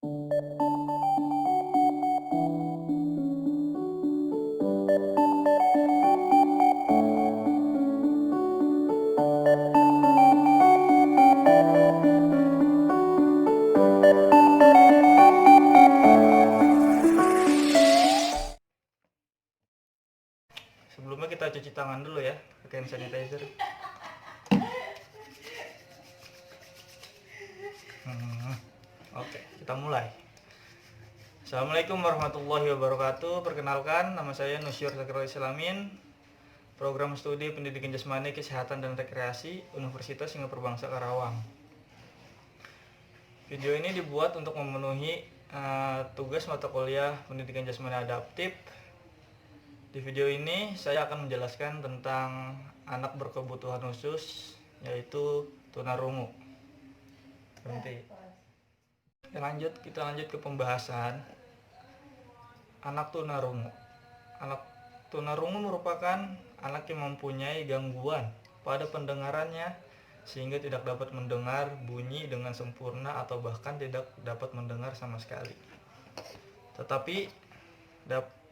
Sebelumnya kita cuci tangan dulu ya, pakai hand sanitizer. Oke, kita mulai. Assalamualaikum warahmatullahi wabarakatuh. Perkenalkan, nama saya Nusyur Zakirul Islamin, Program Studi Pendidikan Jasmani, Kesehatan dan Rekreasi, Universitas Singapura Bangsa Karawang. Video ini dibuat untuk memenuhi tugas mata kuliah Pendidikan Jasmani Adaptif. Di video ini saya akan menjelaskan tentang anak berkebutuhan khusus, yaitu tunarungu. Berhenti. Kita lanjut ke pembahasan anak tunarungu. Anak tunarungu merupakan anak yang mempunyai gangguan pada pendengarannya sehingga tidak dapat mendengar bunyi dengan sempurna atau bahkan tidak dapat mendengar sama sekali. Tetapi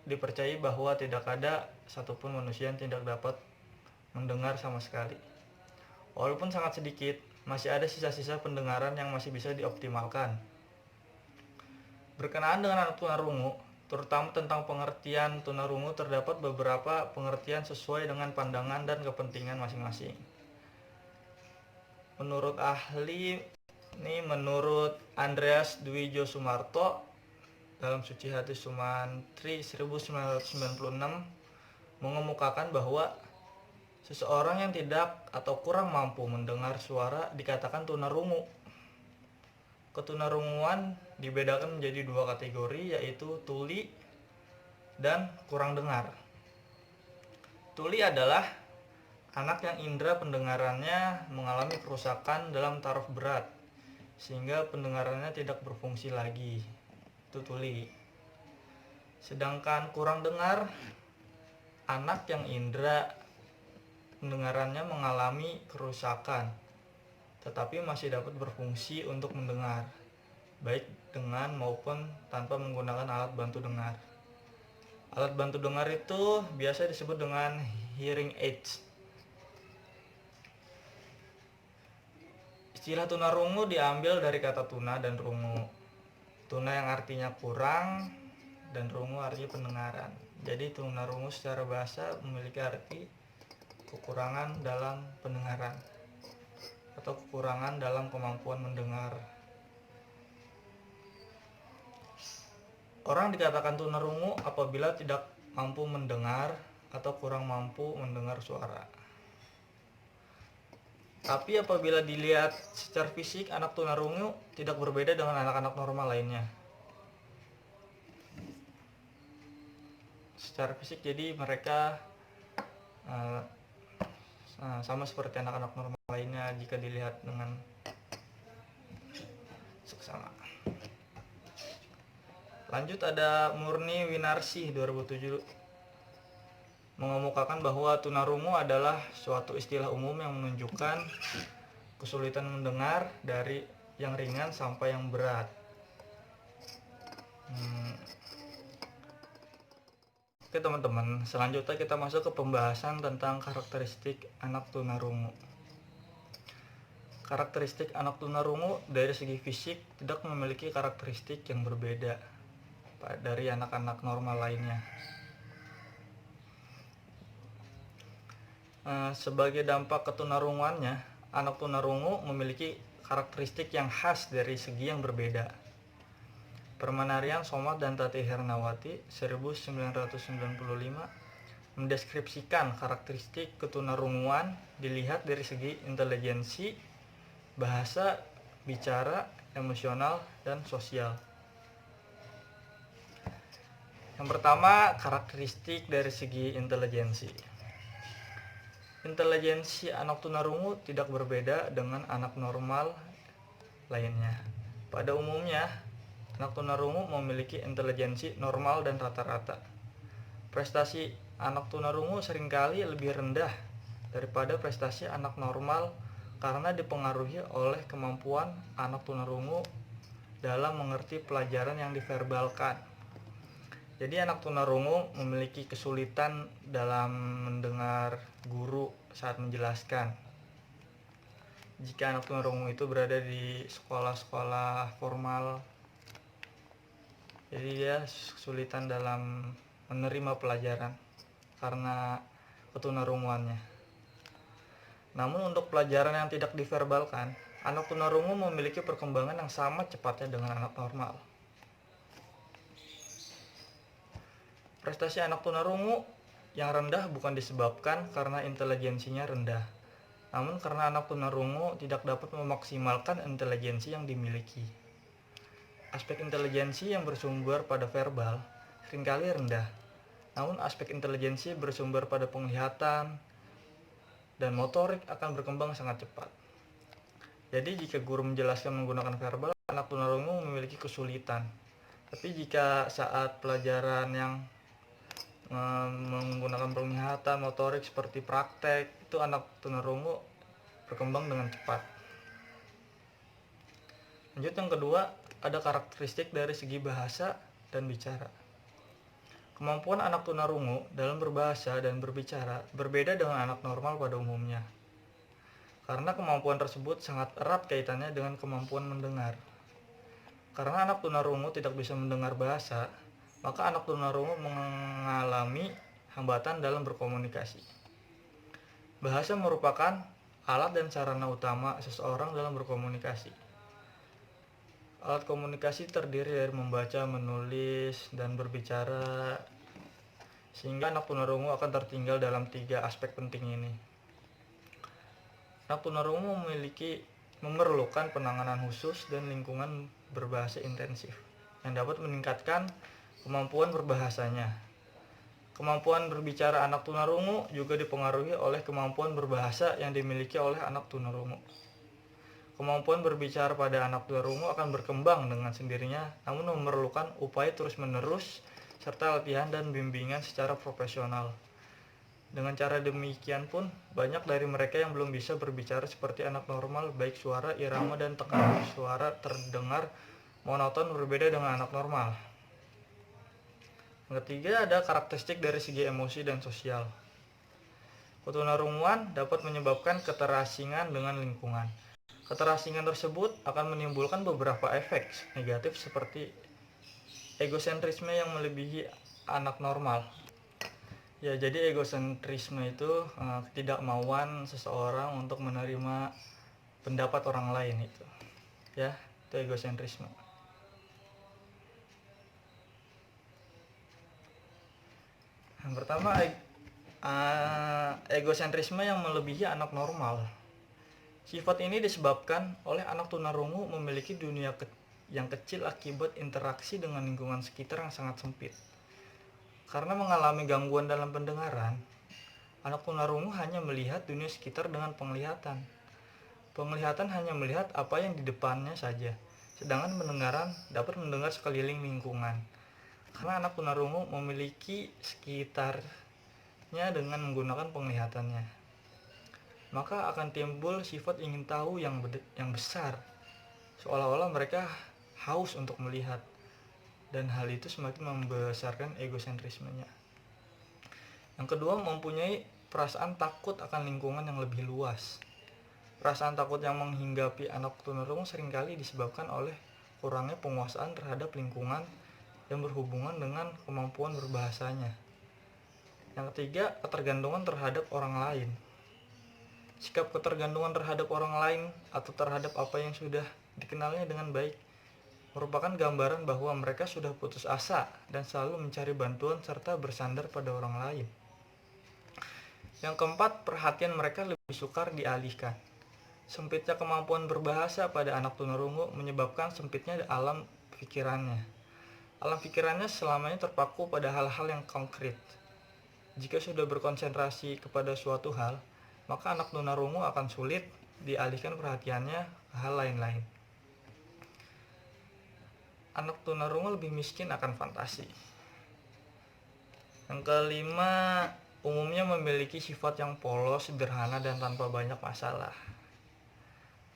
dipercayai bahwa tidak ada satupun manusia yang tidak dapat mendengar sama sekali. Walaupun sangat sedikit, masih ada sisa-sisa pendengaran yang masih bisa dioptimalkan. Berkenaan dengan anak tunarungu, terutama tentang pengertian tunarungu, terdapat beberapa pengertian sesuai dengan pandangan dan kepentingan masing-masing. Menurut Andreas Dwi Josumarto dalam Suci Hati Sumantri 1996 mengemukakan bahwa seseorang yang tidak atau kurang mampu mendengar suara dikatakan tunarungu. Ketunarunguan dibedakan menjadi dua kategori, yaitu tuli dan kurang dengar. Tuli adalah anak yang indera pendengarannya mengalami kerusakan dalam taraf berat sehingga pendengarannya tidak berfungsi lagi. Itu tuli. Sedangkan kurang dengar, anak yang indera pendengarannya mengalami kerusakan tetapi masih dapat berfungsi untuk mendengar, baik dengan maupun tanpa menggunakan alat bantu dengar. Alat bantu dengar itu biasa disebut dengan hearing aids. Istilah tunarungu diambil dari kata tuna dan rungu. Tuna yang artinya kurang dan rungu artinya pendengaran. Jadi tunarungu secara bahasa memiliki arti kekurangan dalam pendengaran atau kekurangan dalam kemampuan mendengar. Orang dikatakan tunarungu apabila tidak mampu mendengar atau kurang mampu mendengar suara. Tapi apabila dilihat secara fisik, anak tunarungu tidak berbeda dengan anak-anak normal lainnya. Secara fisik jadi mereka sama seperti anak-anak normal lainnya jika dilihat dengan seksama. Lanjut ada Murni Winarsih 2007 mengemukakan bahwa tunarungu adalah suatu istilah umum yang menunjukkan kesulitan mendengar dari yang ringan sampai yang berat. Oke teman-teman, selanjutnya kita masuk ke pembahasan tentang karakteristik anak tunarungu. Karakteristik anak tunarungu dari segi fisik tidak memiliki karakteristik yang berbeda dari anak-anak normal lainnya. Sebagai dampak ketunarunguannya, anak tunarungu memiliki karakteristik yang khas dari segi yang berbeda. Permanarian Somad dan Tati Hernawati 1995 mendeskripsikan karakteristik ketunarunguan dilihat dari segi intelijensi, bahasa, bicara, emosional, dan sosial. Yang pertama, karakteristik dari segi intelijensi. Intelijensi anak tunarungu tidak berbeda dengan anak normal lainnya. Pada umumnya, anak tunarungu memiliki intelijensi normal dan rata-rata. Prestasi anak tunarungu seringkali lebih rendah daripada prestasi anak normal karena dipengaruhi oleh kemampuan anak tunarungu dalam mengerti pelajaran yang diverbalkan. Jadi anak tunarungu memiliki kesulitan dalam mendengar guru saat menjelaskan. Jika anak tunarungu itu berada di sekolah-sekolah formal, jadi dia kesulitan dalam menerima pelajaran karena ketunarunguannya. Namun untuk pelajaran yang tidak diverbalkan, anak tunarungu memiliki perkembangan yang sama cepatnya dengan anak normal. Prestasi anak tunarungu yang rendah bukan disebabkan karena inteligensinya rendah, namun karena anak tunarungu tidak dapat memaksimalkan inteligensi yang dimiliki. Aspek inteligensi yang bersumber pada verbal seringkali rendah, namun aspek inteligensi bersumber pada penglihatan dan motorik akan berkembang sangat cepat. Jadi jika guru menjelaskan menggunakan verbal, anak tunarungu memiliki kesulitan. Tapi jika saat pelajaran yang menggunakan penglihatan, motorik seperti praktek, itu anak tunarungu berkembang dengan cepat. Lanjut yang kedua, ada karakteristik dari segi bahasa dan bicara. Kemampuan anak tunarungu dalam berbahasa dan berbicara berbeda dengan anak normal pada umumnya. Karena kemampuan tersebut sangat erat kaitannya dengan kemampuan mendengar. Karena anak tunarungu tidak bisa mendengar bahasa, maka anak tunarungu mengalami hambatan dalam berkomunikasi. Bahasa merupakan alat dan sarana utama seseorang dalam berkomunikasi. Alat komunikasi terdiri dari membaca, menulis, dan berbicara, sehingga anak tunarungu akan tertinggal dalam 3 aspek penting ini. Anak tunarungu memerlukan penanganan khusus dan lingkungan berbahasa intensif yang dapat meningkatkan kemampuan berbahasanya. Kemampuan berbicara anak tunarungu juga dipengaruhi oleh kemampuan berbahasa yang dimiliki oleh anak tunarungu. Kemampuan berbicara pada anak tunarungu akan berkembang dengan sendirinya, namun memerlukan upaya terus-menerus serta latihan dan bimbingan secara profesional. Dengan cara demikian pun, banyak dari mereka yang belum bisa berbicara seperti anak normal, baik suara, irama, dan tekanan suara terdengar monoton berbeda dengan anak normal. Yang ketiga, ada karakteristik dari segi emosi dan sosial. Ketunarunguan dapat menyebabkan keterasingan dengan lingkungan. Keterasingan tersebut akan menimbulkan beberapa efek negatif seperti egosentrisme yang melebihi anak normal. Ya, jadi egosentrisme itu ketidakmauan seseorang untuk menerima pendapat orang lain itu. Ya, itu egosentrisme. Yang pertama, egosentrisme yang melebihi anak normal. Sifat ini disebabkan oleh anak tunarungu memiliki dunia yang kecil akibat interaksi dengan lingkungan sekitar yang sangat sempit. Karena mengalami gangguan dalam pendengaran, anak tunarungu hanya melihat dunia sekitar dengan penglihatan. Penglihatan hanya melihat apa yang di depannya saja, sedangkan pendengaran dapat mendengar sekeliling lingkungan. Karena anak tunarungu memiliki sekitarnya dengan menggunakan penglihatannya, maka akan timbul sifat ingin tahu yang besar, seolah-olah mereka haus untuk melihat, dan hal itu semakin membesarkan egosentrismenya. Yang kedua, mempunyai perasaan takut akan lingkungan yang lebih luas. Perasaan takut yang menghinggapi anak tunarungu seringkali disebabkan oleh kurangnya penguasaan terhadap lingkungan yang berhubungan dengan kemampuan berbahasanya. Yang ketiga, ketergantungan terhadap orang lain. Sikap ketergantungan terhadap orang lain atau terhadap apa yang sudah dikenalnya dengan baik merupakan gambaran bahwa mereka sudah putus asa dan selalu mencari bantuan serta bersandar pada orang lain. Yang keempat, perhatian mereka lebih sukar dialihkan. Sempitnya kemampuan berbahasa pada anak tunarungu menyebabkan sempitnya alam pikirannya. Alam pikirannya selamanya terpaku pada hal-hal yang konkret. Jika sudah berkonsentrasi kepada suatu hal, maka anak tunarungu akan sulit dialihkan perhatiannya ke hal lain-lain. Anak tunarungu lebih miskin akan fantasi. Yang kelima, umumnya memiliki sifat yang polos, sederhana, dan tanpa banyak masalah.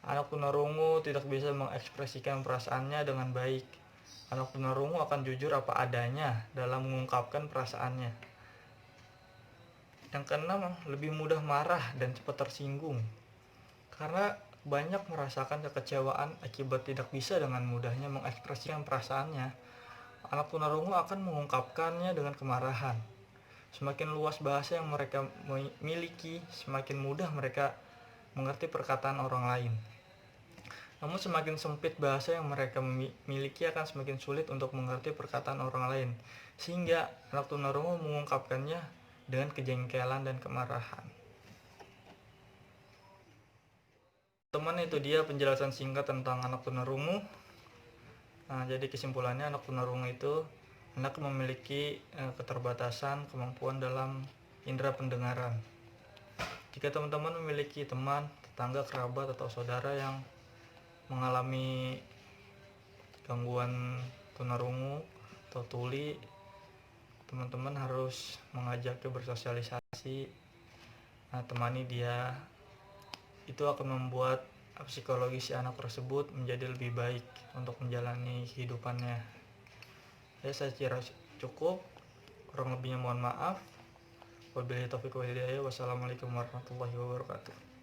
Anak tunarungu tidak bisa mengekspresikan perasaannya dengan baik. Anak tunarungu akan jujur apa adanya dalam mengungkapkan perasaannya. Yang keenam, lebih mudah marah dan cepat tersinggung. Karena banyak merasakan kekecewaan akibat tidak bisa dengan mudahnya mengekspresikan perasaannya, anak tunarungu akan mengungkapkannya dengan kemarahan. Semakin luas bahasa yang mereka miliki, semakin mudah mereka mengerti perkataan orang lain. Namun semakin sempit bahasa yang mereka miliki, akan semakin sulit untuk mengerti perkataan orang lain, sehingga anak tunarungu mengungkapkannya dengan kejengkelan dan kemarahan. Teman, itu dia penjelasan singkat tentang anak tunarungu. Jadi kesimpulannya, anak tunarungu itu anak memiliki keterbatasan kemampuan dalam indera pendengaran. Jika teman-teman memiliki teman, tetangga, kerabat, atau saudara yang mengalami gangguan tunarungu atau tuli, teman-teman harus mengajaknya bersosialisasi, temani dia. Itu akan membuat psikologi si anak tersebut menjadi lebih baik untuk menjalani kehidupannya. Ya, saya kira cukup. Kurang lebihnya mohon maaf. Wabillahi taufiq wal hidayah. Wassalamualaikum warahmatullahi wabarakatuh.